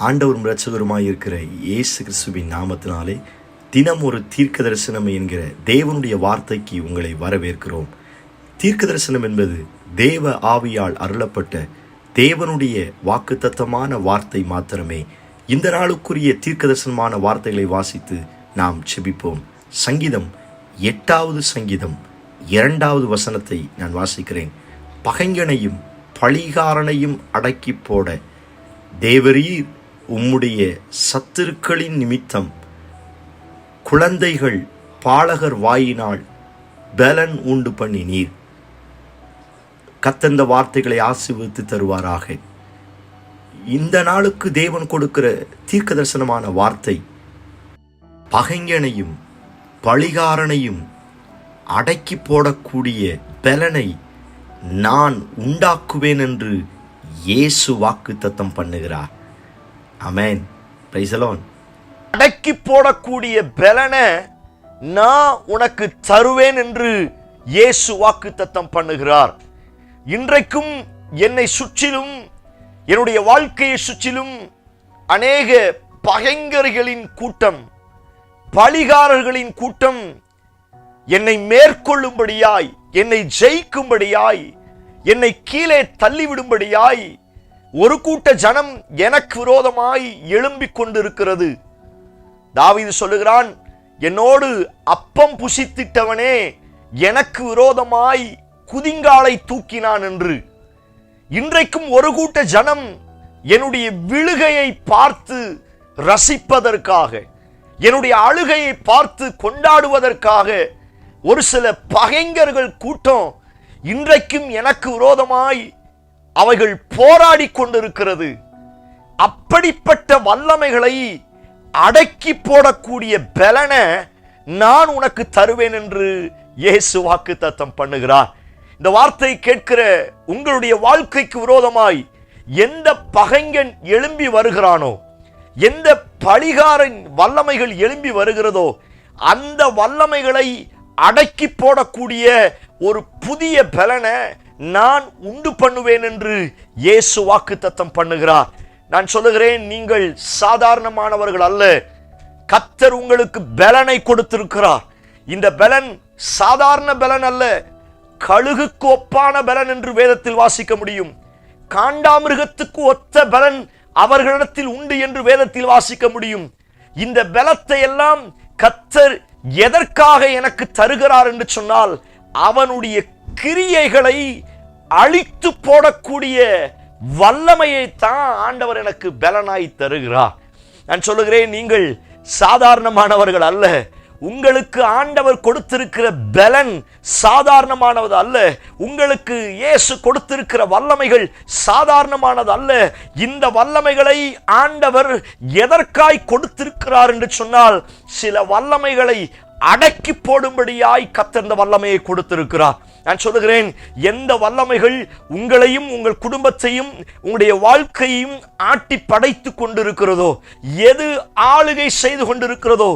ஆண்டவரும் இரட்சகருமாய் இருக்கிற இயேசு கிறிஸ்துவின் நாமத்தினாலே தினம் ஒரு தீர்க்க தரிசனம் என்கிற தேவனுடைய வார்த்தைக்கு உங்களை வரவேற்கிறோம். தீர்க்க தரிசனம் என்பது தேவ ஆவியால் அருளப்பட்ட தேவனுடைய வாக்குத்தத்தமான வார்த்தை மாத்திரமே. இந்த நாளுக்குரிய தீர்க்க தரிசனமான வார்த்தைகளை வாசித்து நாம் செபிப்போம். சங்கீதம் 8வது சங்கீதம் 2வது வசனத்தை நான் வாசிக்கிறேன். பகைஞனையும் பழிகாரனையும் அடக்கி போட தேவரீர் உம்முடைய சத்துருக்களின் நிமித்தம் குழந்தைகள் பாலகர் வாயினால் பலன் உண்டு பண்ணினீர். கர்த்தர் வார்த்தைகளை ஆசீர்வதித்து தருவாராக. இந்த நாளுக்கு தேவன் கொடுக்கிற தீர்க்க தரிசனமான வார்த்தை, பகைஞனையும் பழிகாரனையும் அடக்கி போடக்கூடிய பலனை நான் உண்டாக்குவேன் என்று இயேசு வாக்குத்தத்தம் பண்ணுகிறார். ஆமென். Praise the lord. அடக்கி போடக்கூடிய பலனை நான் உனக்கு தருவேன் என்று இயேசு வாக்குத்தத்தம் பண்ணுகிறார். இன்றைக்கும் என்னை சுற்றிலும், என்னுடைய வாழ்க்கையை சுற்றிலும் அநேக பகைஞர்களின் கூட்டம், பழிகாரர்களின் கூட்டம் என்னை மேற்கொள்ளும்படியாய், என்னை ஜெயிக்கும்படியாய், என்னை கீழே தள்ளிவிடும்படியாய் ஒரு கூட்ட ஜனம் எனக்கு விரோதமாய் எழும்பிக் கொண்டிருக்கிறது. தாவீது சொல்லுகிறான், என்னோடு அப்பம் புசித்திட்டவனே எனக்கு விரோதமாய் குதிங்காலை தூக்கினான் என்று. இன்றைக்கும் ஒரு கூட்ட ஜனம் என்னுடைய விழுகையை பார்த்து ரசிப்பதற்காக, என்னுடைய அழுகையை பார்த்து கொண்டாடுவதற்காக ஒரு சில பகைஞர்கள் கூட்டம் இன்றைக்கும் எனக்கு விரோதமாய் அவைகள் போராடி கொண்டிருக்கிறது. அப்படிப்பட்ட வல்லமைகளை அடக்கி போடக்கூடிய பலனை நான் உனக்கு தருவேன் என்று இயேசு வாக்குத்தத்தம் பண்ணுகிறார். இந்த வார்த்தை கேட்கிற உங்களுடைய வாழ்க்கைக்கு விரோதமாய் எந்த பகைஞன் எழும்பி வருகிறானோ, எந்த பழிகாரன் வல்லமைகள் எழும்பி வருகிறதோ, அந்த வல்லமைகளை அடக்கி போடக்கூடிய ஒரு புதிய பலனை நான் உண்டு பண்ணுவேன் என்று இயேசு வாக்குத்தத்தம் பண்ணுகிறார். நான் சொல்லுகிறேன், நீங்கள் சாதாரணமானவர்கள் அல்ல. கர்த்தர் உங்களுக்கு பலனை கொடுத்திருக்கிறார். இந்த பலன் சாதாரண பலன் அல்ல, கழுகுக்கு ஒப்பான பலன் என்று வேதத்தில் வாசிக்க முடியும். காண்டாமிருகத்துக்கு ஒத்த பலன் அவர்களிடத்தில் உண்டு என்று வேதத்தில் வாசிக்க முடியும். இந்த பலத்தை எல்லாம் கர்த்தர் எதற்காக எனக்கு தருகிறார் என்று சொன்னால், அவனுடைய கிரியைகளை அழித்து போடக்கூடிய வல்லமையை தான் ஆண்டவர் எனக்கு பலனாய் தருகிறார். நான் சொல்லுகிறேன், நீங்கள் சாதாரணமானவர்கள் அல்ல. உங்களுக்கு ஆண்டவர் கொடுத்திருக்கிற பலன் சாதாரணமானது அல்ல. உங்களுக்கு இயேசு கொடுத்திருக்கிற வல்லமைகள் சாதாரணமானது அல்ல. இந்த வல்லமைகளை ஆண்டவர் எதற்காய் கொடுத்திருக்கிறார் என்று சொன்னால், சில வல்லமைகளை அடக்கி போடும்படியாய் கர்த்தர் இந்த வல்லமையை கொடுத்திருக்கிறார். நான் சொல்லுகிறேன், எந்த வல்லமைகள் உங்களையும் உங்கள் குடும்பத்தையும் உங்களுடைய வாழ்க்கையும் ஆட்டி படைத்து கொண்டிருக்கிறதோ, எது ஆளுகை செய்து கொண்டிருக்கிறதோ,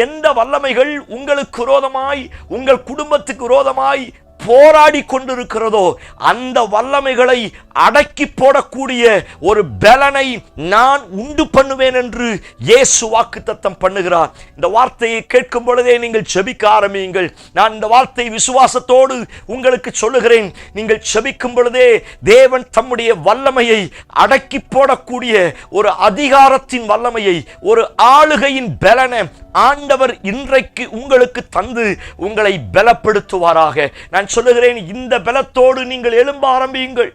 எந்த வல்லமைகள் உங்களுக்கு விரோதமாய், உங்கள் குடும்பத்துக்கு விரோதமாய் போராடி கொண்டிருக்கிறதோ, அந்த வல்லமைகளை அடக்கி போடக்கூடிய ஒரு பலனை நான் உண்டு பண்ணுவேன் என்று இயேசு வாக்குத்தத்தம் பண்ணுகிறார். இந்த வார்த்தையை கேட்கும் பொழுதே நீங்கள் செபிக்க ஆரம்பியுங்கள். நான் இந்த வார்த்தை விசுவாசத்தோடு உங்களுக்கு சொல்லுகிறேன். நீங்கள் செபிக்கும் பொழுதே தேவன் தம்முடைய வல்லமையை அடக்கி போடக்கூடிய ஒரு அதிகாரத்தின் வல்லமையை, ஒரு ஆளுகையின் பலனை ஆண்டவர் இன்றைக்கு உங்களுக்கு தந்து உங்களை பலப்படுத்துவாராக. நான் சொல்லுகிறேன், இந்த பலத்தோடு நீங்கள் எழும்ப ஆரம்பியுங்கள்.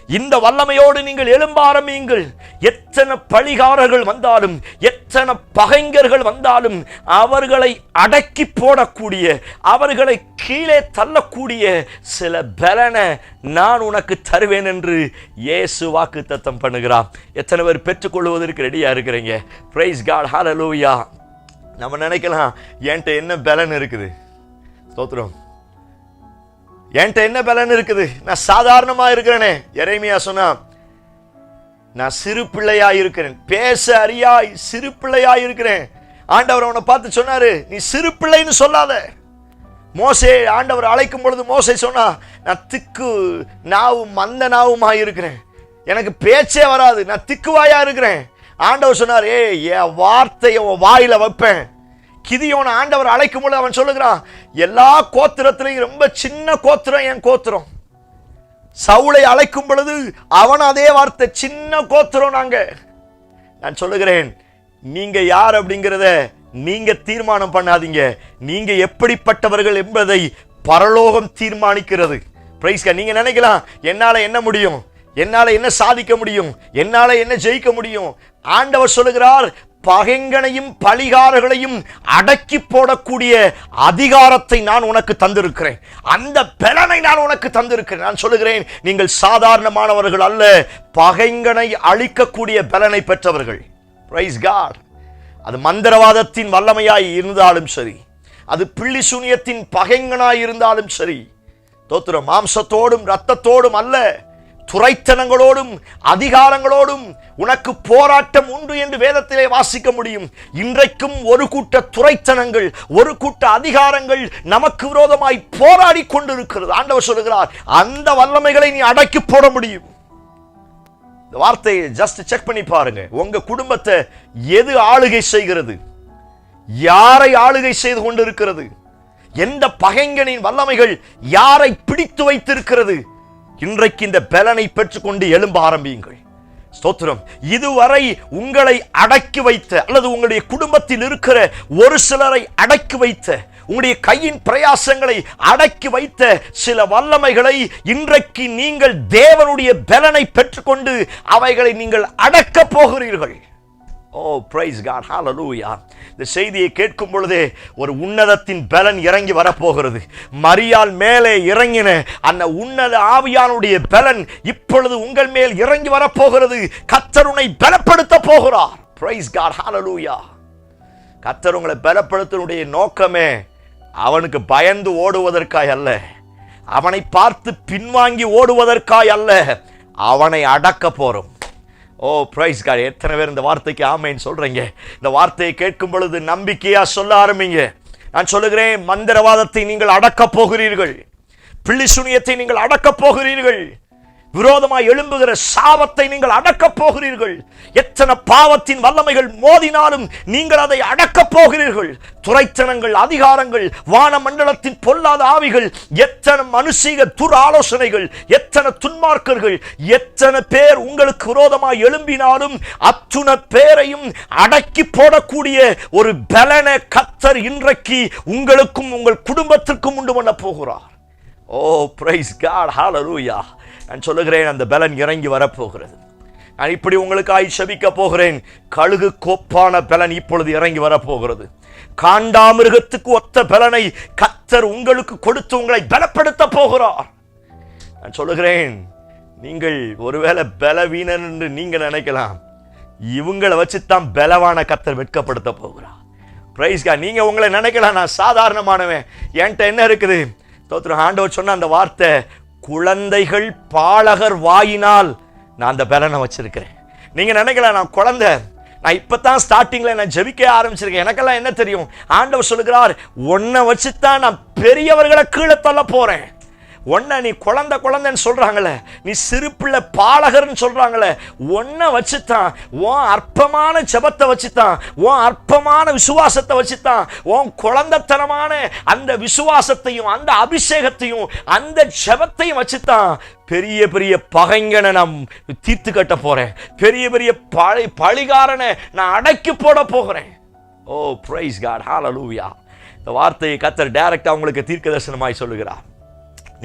இந்த வல்லமையோடு நீங்கள் எழும்ப ஆரம்பியுங்கள். எத்தனை பழிகாரர்கள் வந்தாலும், எத்தனை பகைஞர்கள் வந்தாலும், அவர்களை அடக்கி போடக்கூடிய, அவர்களை கீழே தள்ளக்கூடிய சில பலனை நான் உனக்கு தருவேன் என்று இயேசு வாக்குத்தத்தம் பண்ணுகிறார். எத்தனை பேர் பெற்றுக்கொள்வதற்கு ரெடியா இருக்கிறீங்க? பிரைஸ் காட், ஹல்லேலூயா. நம்ம நினைக்கலாம், என்கிட்ட என்ன பலன் இருக்குது? ஸ்தோத்திரம். என்கிட்ட என்ன பலன் இருக்குது? நான் சாதாரணமா இருக்கிறேனே. எரேமியா சொன்னா, நான் சிறு பிள்ளையா இருக்கிறேன், பேச அறியாய் சிறு பிள்ளையா இருக்கிறேன். ஆண்டவர் அவனை பார்த்து சொன்னாரு, நீ சிறு பிள்ளைன்னு சொல்லாத. மோசே ஆண்டவர் அழைக்கும் பொழுது மோசே சொன்னா, நான் திக்கு நாவும் மந்த நாவுமா இருக்கிறேன், எனக்கு பேச்சே வராது, நான் திக்குவாயா இருக்கிறேன். ஆண்டவர் சொன்னார், என் வார்த்தையை உன் வாயில வைப்பேன். கிதியோன் ஆண்டவர் அழைக்கும் பொழுது அவன் சொல்லுகிறான், எல்லா கோத்திரத்திலையும் ரொம்ப சின்ன கோத்திரம் என் கோத்திரம். சவுலை அழைக்கும் பொழுது அவன் அதே வார்த்தை, சின்ன கோத்திரம் நாங்க. நான் சொல்லுகிறேன், நீங்க யார் அப்படிங்கிறத நீங்க தீர்மானம் பண்ணாதீங்க. நீங்க எப்படிப்பட்டவர்கள் என்பதை பரலோகம் தீர்மானிக்கிறது. Praise God. நீங்க நினைக்கலாம், என்னால என்ன முடியும், என்னால என்ன சாதிக்க முடியும், என்னால என்ன ஜெயிக்க முடியும். ஆண்டவர் சொல்லுகிறார், பகைங்கனையும் பழிகாரர்களையும் அடக்கி போடக்கூடிய அதிகாரத்தை நான் உனக்கு தந்திருக்கிறேன். அந்த பலனை நான் உனக்கு தந்திருக்கிறேன். நான் சொல்லுகிறேன், நீங்கள் சாதாரணமானவர்கள் அல்ல, பகைங்கனை அழிக்கக்கூடிய பலனை பெற்றவர்கள். Praise God. அது மந்திரவாதத்தின் வல்லமையாய் இருந்தாலும் சரி, அது பிள்ளி சூனியத்தின் பகைங்கனாய் இருந்தாலும் சரி, தோத்திரம் மாம்சத்தோடும் இரத்தத்தோடும் அல்ல, துரைத்தனங்களோடும் அதிகாரங்களோடும் உனக்கு போராட்டம் உண்டு என்று வேதத்திலே வாசிக்க முடியும். இன்றைக்கும் ஒரு கூட்ட துரைத்தனங்கள், ஒரு கூட்ட அதிகாரங்கள் நமக்கு விரோதமாய் போராடி கொண்டிருக்கிறது. ஆண்டவர் சொல்லுகிறார், அந்த வல்லமைகளை நீ அடக்கி போட முடியும். இந்த வார்த்தையை ஜஸ்ட் செக் பண்ணி பாருங்க. உங்க குடும்பத்தை எது ஆளுகை செய்கிறது? யாரை ஆளுகை செய்து கொண்டிருக்கிறது? எந்த பகைங்கனின் வல்லமைகள் யாரை பிடித்து வைத்திருக்கிறது? இன்றைக்கு இந்த பலனை பெற்றுக்கொண்டு எழும்ப ஆரம்பியுங்கள். ஸ்தோத்திரம். இதுவரை உங்களை அடக்கி வைத்த அல்லது உங்களுடைய குடும்பத்தில் இருக்கிற ஒரு சிலரை அடக்கி வைத்த, உங்களுடைய கையின் பிரயாசங்களை அடக்கி வைத்த சில வல்லமைகளை இன்றைக்கு நீங்கள் தேவனுடைய பலனை பெற்றுக்கொண்டு அவைகளை நீங்கள் அடக்க போகிறீர்கள். ஓ பிரைஸ் காட், ஹalleluya. இந்த செய்தியை கேட்கும் பொழுதே ஒரு உன்னதத்தின் பலன் இறங்கி வரப்போகிறது. மரியாள் மேலே இறங்கின அந்த உன்னத ஆவியானுடைய பலன் இப்பொழுது உங்கள் மேல் இறங்கி வரப்போகிறது. கர்த்தர் உன்னை பலப்படுத்த போகிறார். பிரைஸ் காட், ஹalleluya. கர்த்தர் உங்களை பலப்படுத்தினுடைய நோக்கமே அவனுக்கு பயந்து ஓடுவதற்காய் அல்ல, அவனை பார்த்து பின்வாங்கி ஓடுவதற்காய் அல்ல, அவனை அடக்க போறோம். ஓ பிரைஸ் காட். எத்தனை பேர் இந்த வார்த்தைக்கு ஆமென் சொல்றீங்க? இந்த வார்த்தையை கேட்கும் பொழுது நம்பிக்கையா சொல்ல ஆரம்பிங்க. நான் சொல்லுகிறேன், மந்திரவாதத்தை நீங்கள் அடக்க போகிறீர்கள், பிள்ளி சூனியத்தை நீங்கள் அடக்க போகிறீர்கள், விரோதமாய் எழும்புகிற சாபத்தை நீங்கள் அடக்க போகிறீர்கள். எத்தனை பாவத்தின் வல்லமைகள் மோதினாலும் நீங்கள் அதை அடக்க போகிறீர்கள். துரைத்தனங்கள், அதிகாரங்கள், வானமண்டலத்தின் பொல்லாத ஆவிகள், எத்தனை மனுஷீக துர் ஆலோசனைகள், எத்தனை துன்மார்க்கர்கள், எத்தனை பேர் உங்களுக்கு விரோதமாய் எழும்பினாலும் அத்துணை பேரையும் அடக்கி போடக்கூடிய ஒரு பலன கர்த்தர் இன்றைக்கு உங்களுக்கும் உங்கள் குடும்பத்திற்கும் உண்டு பண்ண போகிறார். ஓ பிரைஸ் காட், ஹalleluya. நான் சொல்லுகிறேன், அந்த பலன் இறங்கி வரப்போகிறது. நான் இப்படி உங்களுக்காய் செபிக்க போகிறேன். கழுகு கோப்பான பலன் இப்பொழுது இறங்கி வரப்போகிறது. காண்டாமிருகத்துக்கு ஒத்த பலனை கர்த்தர் உங்களுக்கு கொடுத்து உங்களை பலப்படுத்த போகிறார். நான் சொல்லுகிறேன், நீங்கள் ஒருவேளை பலவீனன் என்று நீங்க நினைக்கலாம், இவங்களை வச்சுத்தான் பலவான கர்த்தர் வெட்கப்படுத்த போகிறார். Praise God. நீங்க உங்களை நினைக்கலாம், நான் சாதாரணமானவன், என்கிட்ட என்ன இருக்குது? தோத்திரம். ஆண்டவர் சொன்ன அந்த வார்த்தை, குழந்தைகள் பாலகர் வாயினால் நான் அந்த பலனை வச்சிருக்கிறேன். நீங்க நினைக்கலாம், நான் குழந்தை, நான் இப்பதான் ஸ்டார்டிங்ல நான் ஜெபிக்க ஆரம்பிச்சிருக்கேன், எனக்கெல்லாம் என்ன தெரியும்? ஆண்டவர் சொல்லுகிறார், உன்னை வச்சுதான் நான் பெரியவர்களை கீழே தள்ள போறேன். ஒன்ன நீ குழந்தை குழந்தைன்னு சொல்றாங்களே, நீ சிறு பிள்ளை பாலகர்னு சொல்றாங்களே, ஒன்ன வச்சுத்தான், உன் அற்பமான ஜெபத்தை வச்சுத்தான், உன் அற்பமான விசுவாசத்தை வச்சுத்தான், உன் குழந்தைத்தனமான அந்த விசுவாசத்தையும் அந்த அபிஷேகத்தையும் அந்த ஜெபத்தையும் வச்சுத்தான் பெரிய பெரிய பகைங்கனை நான் தீர்த்து கட்ட போறேன், பெரிய பெரிய பழிகாரனை நான் அடக்கி போட போகிறேன். ஓ பிரைஸ் காட், ஹalleluya. இந்த வார்த்தையை கர்த்தர் டைரக்டா உங்களுக்கு தீர்க்க தரிசனமாய் சொல்லுகிறார்.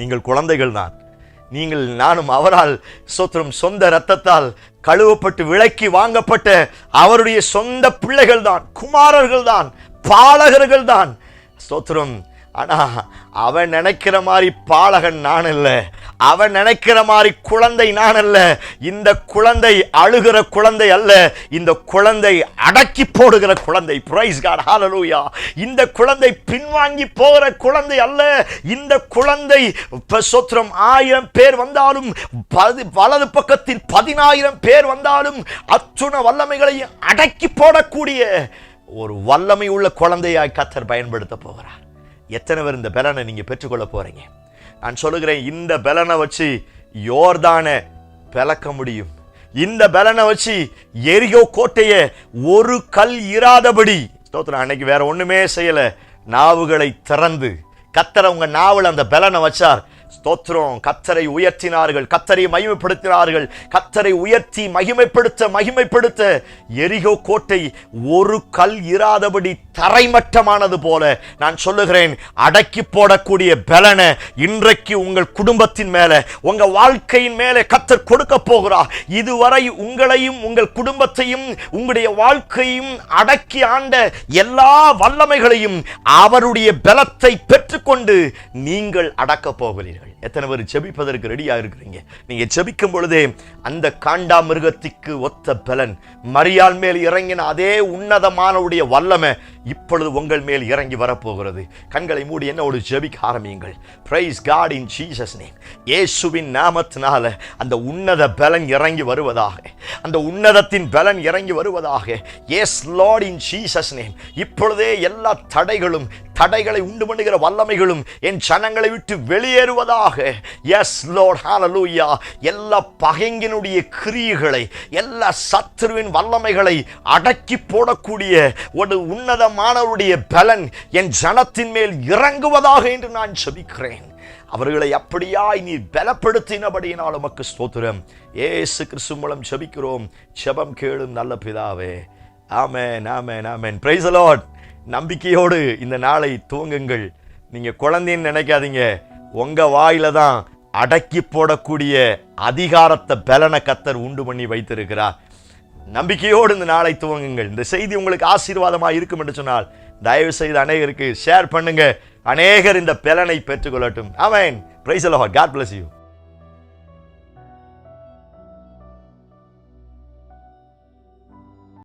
நீங்கள் குழந்தைகள் தான். நீங்கள் நானும் அவரால் ஸ்தோத்திரம் சொந்த இரத்தத்தால் கழுவப்பட்டு விலைக்கு வாங்கப்பட்ட அவருடைய சொந்த பிள்ளைகள் தான், குமாரர்கள் தான், பாலகர்கள் தான். ஸ்தோத்திரம். ஆனா அவன் நினைக்கிற மாதிரி பாலகன் நான் அல்ல, அவன் நினைக்கிற மாதிரி குழந்தை நான் அல்ல. இந்த குழந்தை அழுகிற குழந்தை அல்ல, இந்த குழந்தை அடக்கி போடுகிற குழந்தை. பிரைஸ் காட், ஹalleluya. இந்த குழந்தை பின்வாங்கி போகிற குழந்தை அல்ல. இந்த குழந்தை ஸ்தோத்திரம் 1000 பேர் வந்தாலும், வலது பக்கத்தில் 10000 பேர் வந்தாலும் அத்துணை வல்லமைகளை அடக்கி போடக்கூடிய ஒரு வல்லமை உள்ள குழந்தையாய் கர்த்தர் பயன்படுத்த போகிறார். எத்தனை பேர் இந்த பலனை நீங்க பெற்றுக்கொள்ள போறீங்க? நான் சொல்லுகிறேன், இந்த பலனை வச்சு யோர்தானை பிளக்க முடியும், இந்த பலனை வச்சு எரிகோ கோட்டையை ஒரு கல் இராதபடி, ஸ்தோத்திரம், அன்னைக்கு வேற ஒண்ணுமே செய்யல, நாவுகளை திறந்து கர்த்தர் உங்க நாவல் அந்த பலனை வச்சார். ஸ்தோத்திரம், கர்த்தரை உயர்த்தினார்கள், கர்த்தரை மகிமைப்படுத்தினார்கள். கர்த்தரை உயர்த்தி மகிமைப்படுத்த எரிகோ கோட்டை ஒரு கல் இராதபடி தரைமட்டமானது போல நான் சொல்லுகிறேன், அடக்கி போடக்கூடிய பலனை இன்றைக்கு உங்கள் குடும்பத்தின் மேல, உங்க வாழ்க்கையின் மேலே கர்த்தர் கொடுக்க போகிறார். இதுவரை உங்களையும் உங்கள் குடும்பத்தையும் உங்களுடைய வாழ்க்கையும் அடக்கி ஆண்ட எல்லா வல்லமைகளையும் அவருடைய பலத்தை பெற்றுக்கொண்டு நீங்கள் அடக்க போகிறீர்கள். எத்தனை பேர் ஜெபிப்பதற்கு ரெடியா இருக்கிறீங்க? நீங்க ஜெபிக்கும் பொழுதே அந்த காண்டா மிருகத்திற்கு ஒத்த பலன், மரியாள் மேல் இறங்கின அதே உன்னதமானவுடைய வல்லமை இப்பொழுது உங்கள் மேல் இறங்கி வரப்போகிறது. கண்களை மூடி என்னோடு ஜெபிக்க ஆரம்பியுங்கள். Praise God in Jesus name. இயேசுவின் நாமத்தினால அந்த உன்னத பலன் இறங்கி வருவதாக, அந்த உன்னதத்தின் பலன் இறங்கி வருவதாக. Yes Lord in Jesus name. இப்பொழுதே எல்லா தடைகளை உண்டு பண்ணுகிற வல்லமைகளும் என் ஜனங்களை விட்டு வெளியேறுவதாக. எஸ் லார்ட், ஹல்லேலூயா. எல்லா பகைஞனுடைய கிரியைகளை, எல்லா சத்துருவின் வல்லமைகளை அடக்கி போடக்கூடிய ஒரு உன்னதமானவருடைய பலன் என் ஜனத்தின் மேல் இறங்குவதாக என்று நான் ஜெபிக்கிறேன். அவர்களை அப்படியாய் நீ பலப்படுத்தினபடியினால் உமக்கு ஸ்தோத்திரம். இயேசு கிறிஸ்து மூலம் ஜெபிக்கிறோம். ஜெபம் கேளும் நல்ல பிதாவே. Amen, amen, amen. Praise the lord. நம்பிக்கையோடு இந்த நாளை துவங்குங்கள். நீங்க குழந்தைன்னு நினைக்காதீங்க, உங்க வாயில தான் அடக்கி போடக்கூடிய அதிகாரத்தை பலனை கர்த்தர் உண்டு பண்ணி வைத்திருக்கிறார். நம்பிக்கையோடு இந்த நாளை துவங்குங்கள். இந்த செய்தி உங்களுக்கு ஆசீர்வாதமாக இருக்கும் என்று சொன்னால் தயவு செய்து அநேகருக்கு ஷேர் பண்ணுங்க. அநேகர் இந்த பலனை பெற்றுக்கொள்ளட்டும். Amen. Praise the lord. God bless you.